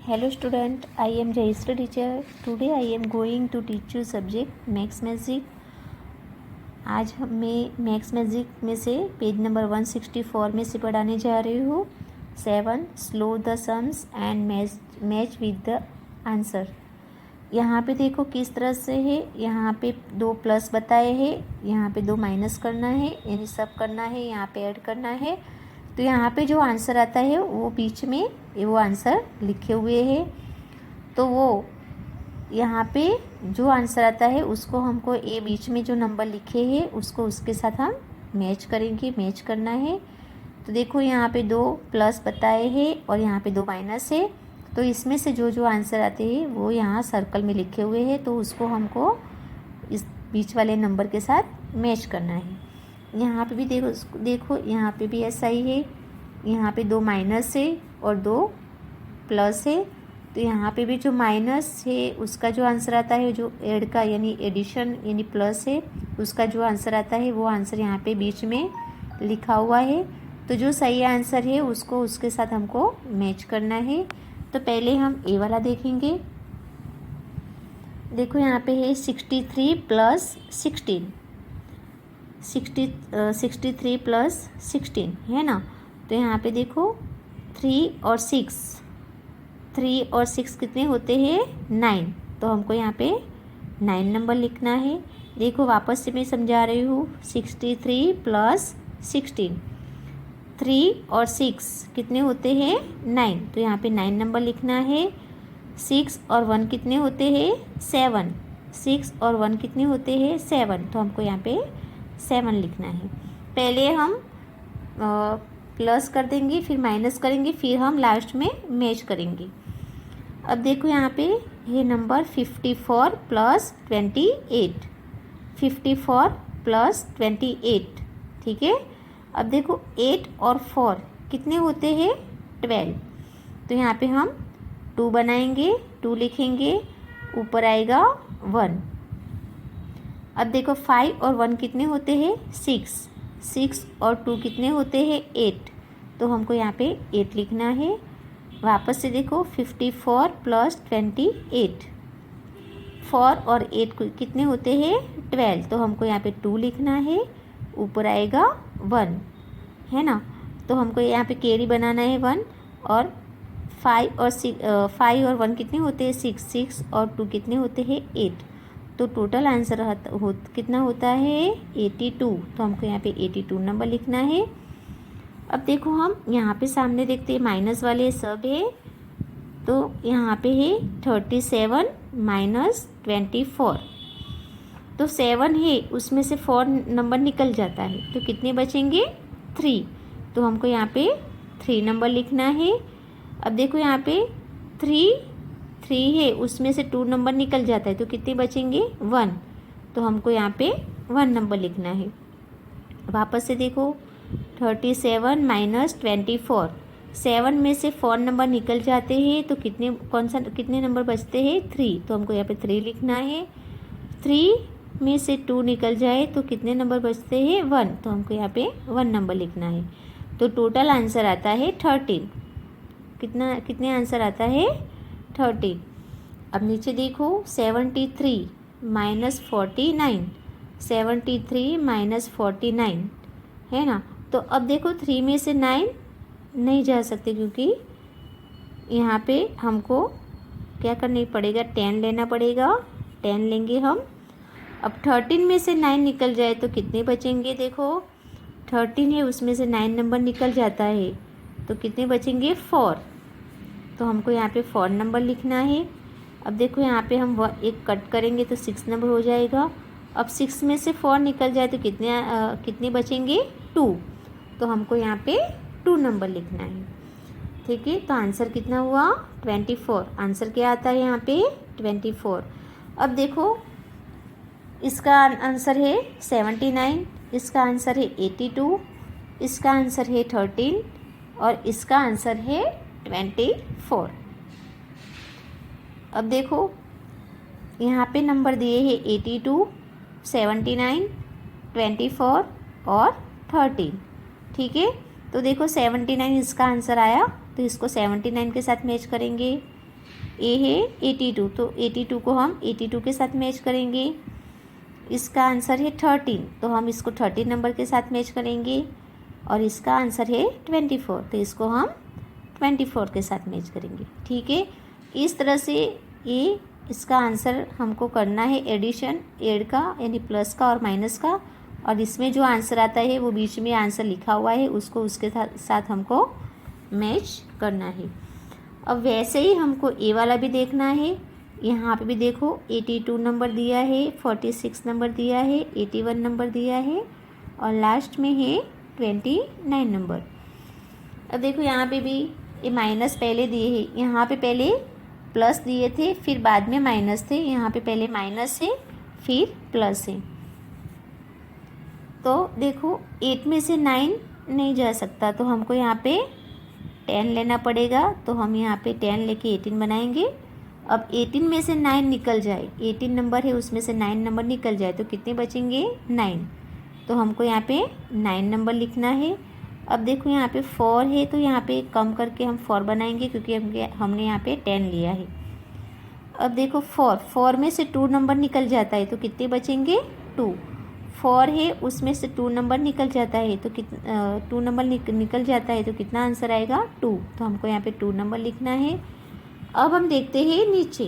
Hello student, I am Jayashree teacher. Today I am going to teach you subject Max Magic. आज मैं max magic में से page number 164 में से पढ़ाने जा रही हूँ 7 slow the sums and match with the answer. यहाँ पे देखो किस तरह से है। यहाँ पे 2 प्लस बताए हैं, यहाँ पे 2 माइनस करना है, यानी सब करना है, यहाँ पे ऐड करना है। तो यहाँ पे जो आंसर आता है वो बीच में वो आंसर लिखे हुए हैं। तो वो यहाँ पे जो आंसर आता है उसको हमको ए बीच में जो नंबर लिखे हैं उसको उसके साथ हम मैच करेंगे, मैच करना है। तो देखो यहाँ पे 2 प्लस बताए हैं और यहाँ पे 2 माइनस है। तो इसमें से जो जो आंसर आते हैं वो यहाँ सर्कल में लिखे हुए हैं, तो उसको हमको इस बीच वाले नंबर के साथ मैच करना है। यहाँ पे भी देखो यहाँ पे भी ऐसा ही है। यहाँ पे 2 माइनस है और 2 प्लस है। तो यहाँ पे भी जो माइनस है उसका जो आंसर आता है, जो ऐड का यानी एडिशन यानी प्लस है, उसका जो आंसर आता है वो आंसर यहाँ पे बीच में लिखा हुआ है। तो जो सही आंसर है उसको उसके साथ हमको मैच करना है। तो पहले हम ए वाला देखेंगे। देखो यहाँ पे है 63 प्लस 16, 63 प्लस 16 है ना। तो यहाँ पे देखो 3 और 6 कितने होते हैं 9। तो हमको यहाँ पे 9 नंबर लिखना है। देखो वापस से मैं समझा रही हूँ 63 प्लस 16, 3 और 6 कितने होते हैं 9। तो यहाँ पे 9 नंबर लिखना है। 6 और 1 कितने होते हैं 7, 6 और 1 कितने होते हैं 7। तो हमको यहाँ पे 7 लिखना है। पहले हम प्लस कर देंगे, फिर माइनस करेंगे, फिर हम लास्ट में मैच करेंगे। अब देखो यहाँ पे ये नंबर 54 प्लस 28, 54 प्लस 28, ठीक है। अब देखो 8 और 4 कितने होते हैं 12। तो यहाँ पे हम 2 बनाएंगे, 2 लिखेंगे, ऊपर आएगा 1। अब देखो 5 और 1 कितने होते हैं 6, 6 और 2 कितने होते हैं 8। तो हमको यहाँ पे 8 लिखना है। वापस से देखो 54 प्लस 28, 4 और 8 कितने होते हैं 12। तो हमको यहाँ पे 2 लिखना है, ऊपर आएगा 1, है ना। तो हमको यहाँ पे कैरी बनाना है 1। और 5 और 1 कितने होते हैं 6, 6 और 2 कितने होते हैं 8। तो टोटल आंसर कितना होता है 82। तो हमको यहाँ पे 82 नंबर लिखना है। अब देखो हम यहाँ पे सामने देखते हैं माइनस वाले सब है। तो यहाँ पे है 37 माइनस 24। तो 7 है उसमें से 4 नंबर निकल जाता है, तो कितने बचेंगे 3। तो हमको यहाँ पे 3 नंबर लिखना है। अब देखो यहाँ पे 3 है उसमें से 2 नंबर निकल जाता है, तो कितने बचेंगे 1। तो हमको यहाँ पे 1 नंबर लिखना है। वापस से देखो 37 माइनस 24, 7 में से 4 नंबर निकल जाते हैं, तो कितने नंबर बचते हैं 3। तो हमको यहाँ पे 3 लिखना है। 3 में से 2 निकल जाए तो कितने नंबर बचते हैं 1। तो हमको यहाँ पे 1 नंबर लिखना है। तो टोटल आंसर आता है 13। कितने आंसर आता है 13। अब नीचे देखो 73 माइनस 49, 73 माइनस 49 है ना। तो अब देखो 3 में से 9 नहीं जा सकते, क्योंकि यहाँ पे हमको क्या करना पड़ेगा 10 लेना पड़ेगा, 10 लेंगे हम। अब 13 में से 9 निकल जाए तो कितने बचेंगे, देखो 13 है उसमें से 9 नंबर निकल जाता है, तो कितने बचेंगे 4। तो हमको यहाँ पे 4 नंबर लिखना है। अब देखो यहाँ पे हम एक कट करेंगे तो 6 नंबर हो जाएगा। अब 6 में से 4 निकल जाए तो कितने बचेंगे 2। तो हमको यहाँ पे 2 नंबर लिखना है, ठीक है। तो आंसर कितना हुआ 24। आंसर क्या आता है यहाँ पे 24। अब देखो इसका आंसर है 79, इसका आंसर है 82, इसका आंसर है 13 और इसका आंसर है 24। अब देखो यहाँ पे नंबर दिए हैं 82, 79, 24 और 13, ठीक है। तो देखो 79 इसका आंसर आया, तो इसको 79 के साथ मैच करेंगे। ए है 82, तो 82 को हम 82 के साथ मैच करेंगे। इसका आंसर है 13, तो हम इसको 13 नंबर के साथ मैच करेंगे। और इसका आंसर है 24, तो इसको हम 24 के साथ मैच करेंगे। ठीक है, इस तरह से ये इसका आंसर हमको करना है एडिशन, ऐड का यानी प्लस का और माइनस का। और इसमें जो आंसर आता है वो बीच में आंसर लिखा हुआ है, उसको उसके साथ हमको मैच करना है। अब वैसे ही हमको ए वाला भी देखना है। यहाँ पे भी देखो 82 नंबर दिया है, 46 नंबर दिया है, 81 नंबर दिया है और लास्ट में है 29 नंबर। अब देखो यहाँ पे भी ये माइनस पहले दिए हैं, यहाँ पे पहले प्लस दिए थे फिर बाद में माइनस थे, यहाँ पे पहले माइनस है फिर प्लस है। तो देखो 8 में से 9 नहीं जा सकता, तो हमको यहाँ पे 10 लेना पड़ेगा। तो हम यहाँ पे 10 लेके 18 बनाएंगे। अब 18 में से 9 निकल जाए, 18 नंबर है उसमें से 9 नंबर निकल जाए तो कितने बचेंगे 9, तो हमको यहाँ पे 9 नंबर लिखना है। अब देखो यहाँ पे 4 है तो यहाँ पे कम करके हम 4 बनाएंगे क्योंकि हमने यहाँ पे 10 लिया है। अब देखो 4 में से 2 नंबर निकल जाता है तो कितने बचेंगे 2। 4 है उसमें से 2 नंबर निकल जाता है तो 2 नंबर निकल जाता है तो कितना आंसर आएगा 2, तो हमको यहाँ पे 2 नंबर लिखना है। अब हम देखते हैं नीचे,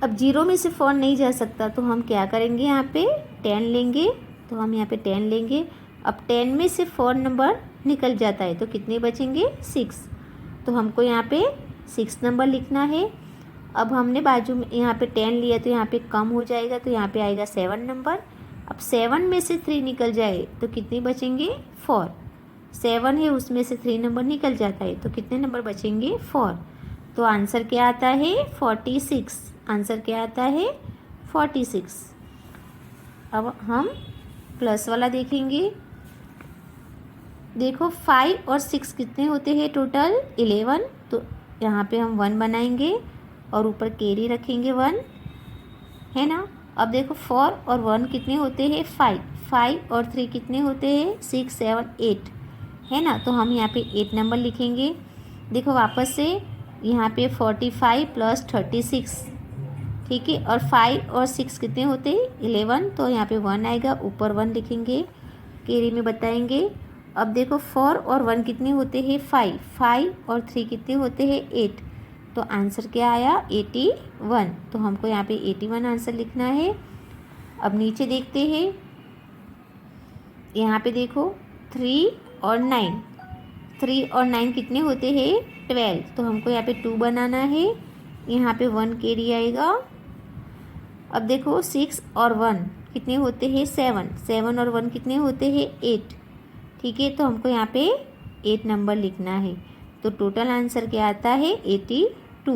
अब 0 में से 4 नहीं जा सकता तो हम क्या करेंगे, यहाँ पे 10 लेंगे। तो हम यहाँ पे 10 लेंगे। अब 10 में से 4 नंबर निकल जाता है तो कितने बचेंगे 6, तो हमको यहाँ पे 6 नंबर लिखना है। अब हमने बाजू में यहाँ पे 10 लिया तो यहाँ पे कम हो जाएगा तो यहाँ पे आएगा 7 नंबर। अब 7 में से 3 निकल जाए तो कितने बचेंगे 4, 7 है उसमें से 3 नंबर निकल जाता है तो कितने नंबर बचेंगे 4, तो आंसर क्या आता है 46। आंसर क्या आता है 46। अब हम प्लस वाला देखेंगे। देखो 5 और 6 कितने होते हैं टोटल 11, तो यहाँ पे हम 1 बनाएंगे और ऊपर कैरी रखेंगे 1, है ना। अब देखो 4 और 1 कितने होते हैं 5, 5 और 3 कितने होते हैं 6, 7, 8, है ना। तो हम यहाँ पे 8 नंबर लिखेंगे। देखो वापस से यहाँ पे 45 प्लस 36, ठीक है, और 5 और 6 कितने होते हैं 11, तो यहाँ पे 1 आएगा, ऊपर 1 लिखेंगे, कैरी में बताएंगे। अब देखो 4 और 1 कितने होते हैं 5, 5 और 3 कितने होते हैं 8, तो आंसर क्या आया 81, तो हमको यहाँ पे 81 आंसर लिखना है। अब नीचे देखते हैं, यहाँ पे देखो 3 और 9, 3 और 9 कितने होते हैं 12, तो हमको यहाँ पे 2 बनाना है, यहाँ पे 1 कैरी आएगा। अब देखो 6 और 1 कितने होते हैं 7, 7 और 1 कितने होते हैं 8, ठीक है, तो हमको यहाँ पे 8 नंबर लिखना है। तो टोटल आंसर क्या आता है 82,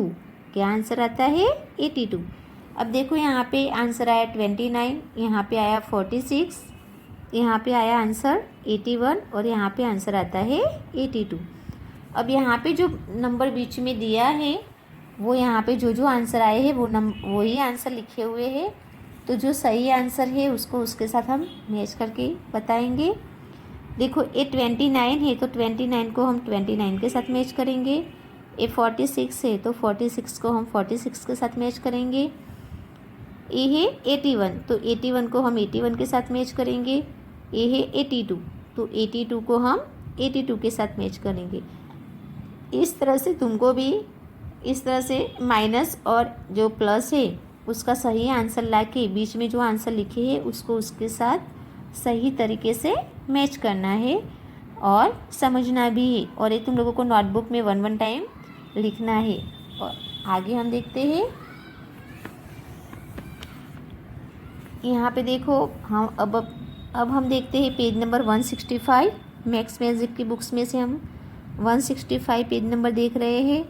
क्या आंसर आता है 82। अब देखो यहाँ पे आंसर आया 29, यहाँ पे आया 46, यहाँ पे आया आंसर 81 और यहाँ पे आंसर आता है 82। अब यहाँ पे जो नंबर बीच में दिया है वो यहाँ पे जो आंसर आए हैं वो ही आंसर लिखे हुए हैं, तो जो सही आंसर है उसको उसके साथ हम मैच करके बताएंगे। देखो ये 29 है तो 29 को हम 29 के साथ मैच करेंगे। ये 46 है तो 46 को हम 46 के साथ मैच करेंगे। ये है 81 तो 81 को हम 81 के साथ मैच करेंगे। ये है 82 तो 82 को हम 82 के साथ मैच करेंगे। इस तरह से तुमको भी इस तरह से माइनस और जो प्लस है उसका सही आंसर लाके बीच में जो आंसर लिखे हैं उसको उसके साथ सही तरीके से मैच करना है और समझना भी है। और ये तुम लोगों को नोटबुक में 1 टाइम लिखना है। और आगे हम देखते हैं, यहाँ पे देखो हम अब हम देखते हैं पेज नंबर 165। मैथ्स मैजिक की बुक्स में से हम 165 पेज नंबर देख रहे हैं।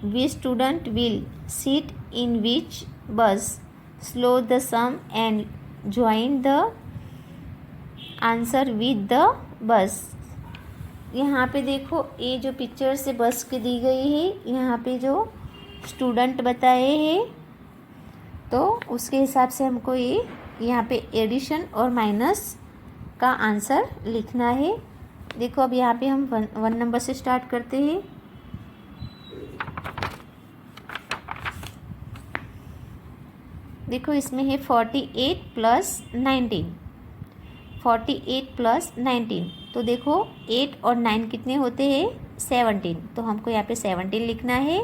Which student will sit in which bus? Slow the sum and join the answer with the bus. यहाँ पे देखो ये जो पिक्चर से बस की दी गई है, यहाँ पे जो स्टूडेंट बताए हैं तो उसके हिसाब से हमको ये यहाँ पे एडिशन और माइनस का आंसर लिखना है। देखो अब यहाँ पे हम वन नंबर से स्टार्ट करते हैं। देखो इसमें है 48 प्लस 19, 48 प्लस 19। तो देखो 8 और 9 कितने होते हैं 17, तो हमको यहाँ पे 17 लिखना है।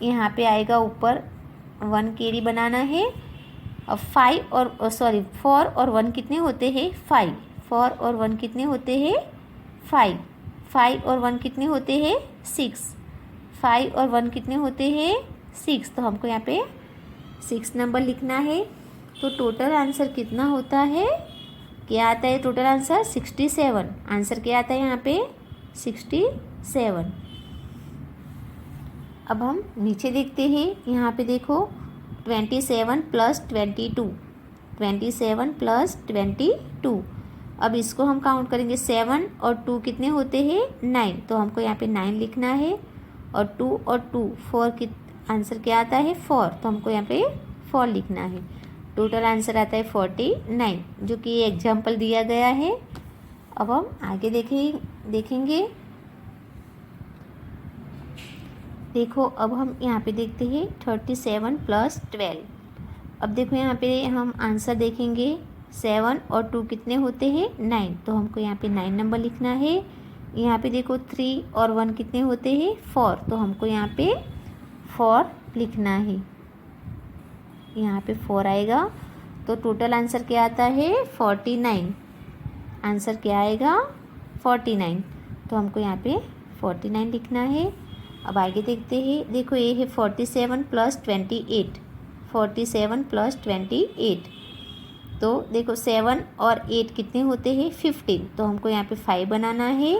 यहाँ पे आएगा ऊपर 1 कैरी बनाना है। अब 5 और 4 और 1 कितने होते हैं 5, 4 और 1 कितने होते हैं 5, 5 और 1 कितने होते हैं 6, 5 और 1 कितने होते हैं 6। तो हमको यहाँ पे 6 नंबर लिखना है। तो टोटल आंसर कितना होता है, क्या आता है टोटल आंसर 67। आंसर क्या आता है यहाँ पे 67। अब हम नीचे देखते हैं। यहाँ पे देखो 27 प्लस 22, 27 प्लस 22। अब इसको हम काउंट करेंगे, 7 और 2 कितने होते हैं 9, तो हमको यहाँ पे 9 लिखना है। और 2 और 2 4 की आंसर क्या आता है 4, तो हमको यहाँ पे 4 लिखना है। टोटल आंसर आता है 49, जो कि एग्जाम्पल दिया गया है। अब हम आगे देखेंगे। देखो अब हम यहाँ पे देखते हैं 37 प्लस 12। अब देखो यहाँ पे हम आंसर देखेंगे, 7 और 2 कितने होते हैं 9, तो हमको यहाँ पे 9 नंबर लिखना है। यहाँ पे देखो 3 और 1 कितने होते हैं 4, तो हमको यहाँ पे 4 लिखना है। यहाँ पे 4 आएगा। तो टोटल आंसर क्या आता है 49। आंसर क्या आएगा 49, तो हमको यहाँ पे 49 लिखना है। अब आगे देखते हैं। देखो ये है 47 प्लस 28, 47 प्लस 28। तो देखो 7 और 8 कितने होते हैं 15, तो हमको यहाँ पे 5 बनाना है।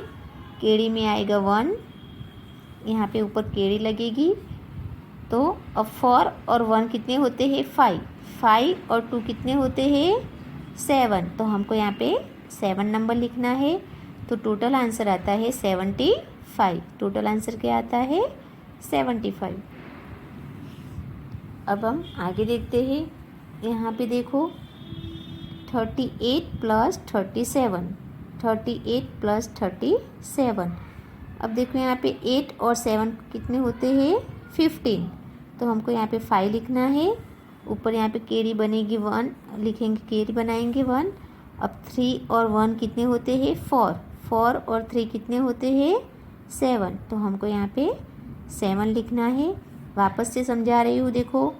केड़ी में आएगा 1, यहाँ पे ऊपर केड़ी लगेगी। तो अब 4 और 1 कितने होते हैं 5, 5 और 2 कितने होते हैं 7, तो हमको यहाँ पे 7 नंबर लिखना है। तो टोटल आंसर आता है 75। टोटल आंसर क्या आता है 75। अब हम आगे देखते हैं। यहाँ पे देखो 38 प्लस 37, 38 प्लस 37। अब देखो यहाँ पे 8 और 7 कितने होते हैं 15, तो हमको यहाँ पे 5 लिखना है। ऊपर यहाँ पे केरी बनेगी 1, लिखेंगे केरी बनाएंगे 1। अब 3 और 1 कितने होते हैं 4, 4 और 3 कितने होते हैं 7, तो हमको यहाँ पे 7 लिखना है। वापस से समझा रही हूँ। देखो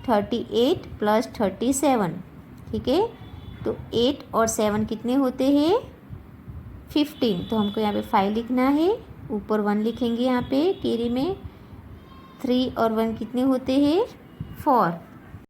38 प्लस 37, ठीक है। तो 8 और 7 कितने होते हैं 15, तो हमको यहाँ पे 5 लिखना है। ऊपर 1 लिखेंगे यहाँ पे केरी में। 3 और 1 कितने होते हैं 4,